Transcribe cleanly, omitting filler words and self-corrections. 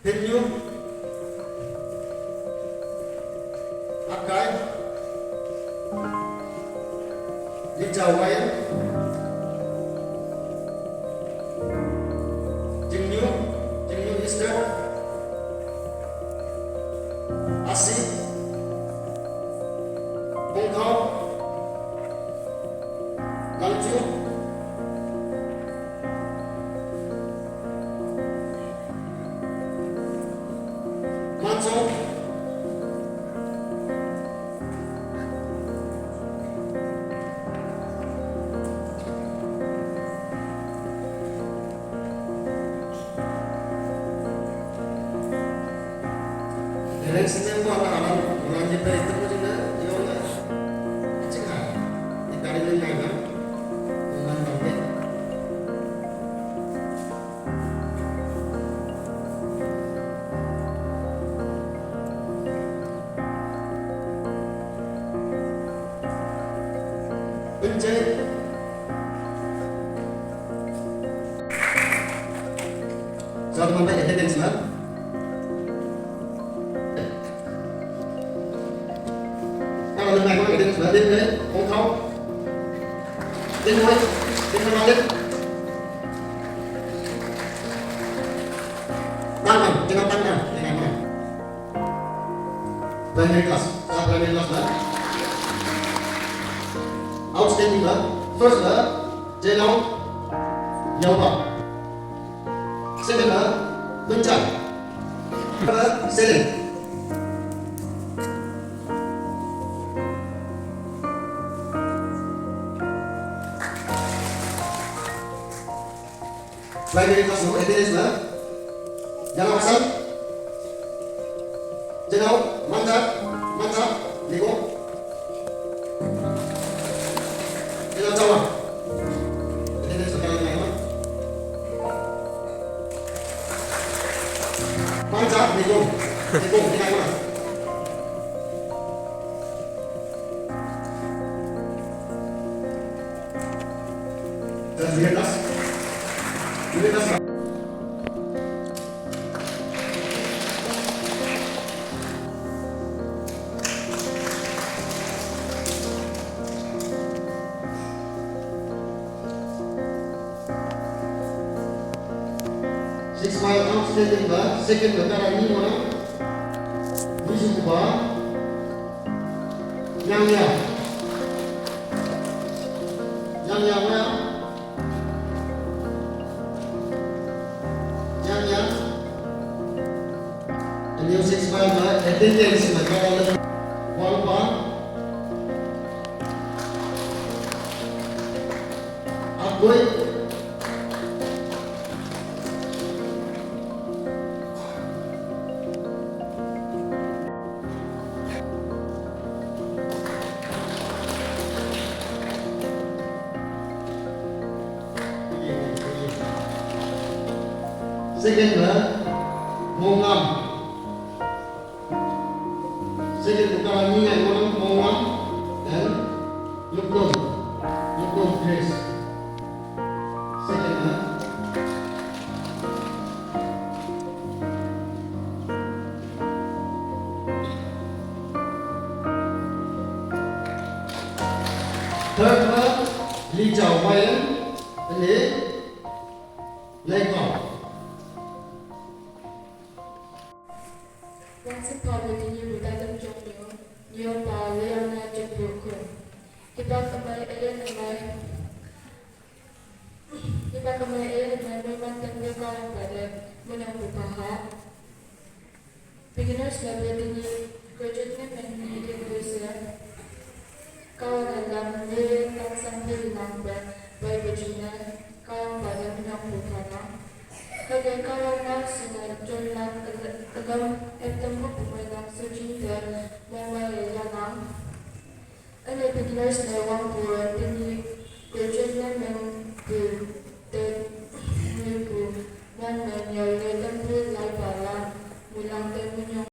Hình như áp cái đi chào quay chừng như Easter así bông khâu lăng chú man châu Dari sini mau anak-anak melanjut dari itu juga, juga cekal. Dari ini kan, bukan bangkit. Pencet. Saat sampai attendance lah. Lần này có thể định là đến đấy không không đến thôi đến tăng này cho nó tăng này thế này này primary class sao primary class là outstanding là first là chế long nhiều vào second là vững chắc là second primary class no attendance lah jangan asal jenau mantap nego jenau cawa attendance sekali lagi mantap nego jangan mana dan di atas. Six mile outstanding ba, second batara ni mana? Bisu ba? Yang ya mana? And you 6 mile ba, attendance na kaya wal pa. Apoy second ba, mongam. Second bukan lagi yang orang mongam dan yukum grace. Second ba. Third ba, li chào bayan, ini lekau. Once upon a time, you would have joined your power and a broker. Iba kamay ayan naman. Iba kamay ayan naman, may mantang ka ang balag muna bukaha. Beginners level din yung graduate naman hindi ko siya. Kawan alam, may taksang number by Virginia, kawan balag ng bukaha. Kaya kawan na sila John lang agam etong pumayang sa Jingle may yanang. Ano beginners na wang buwan din graduate naman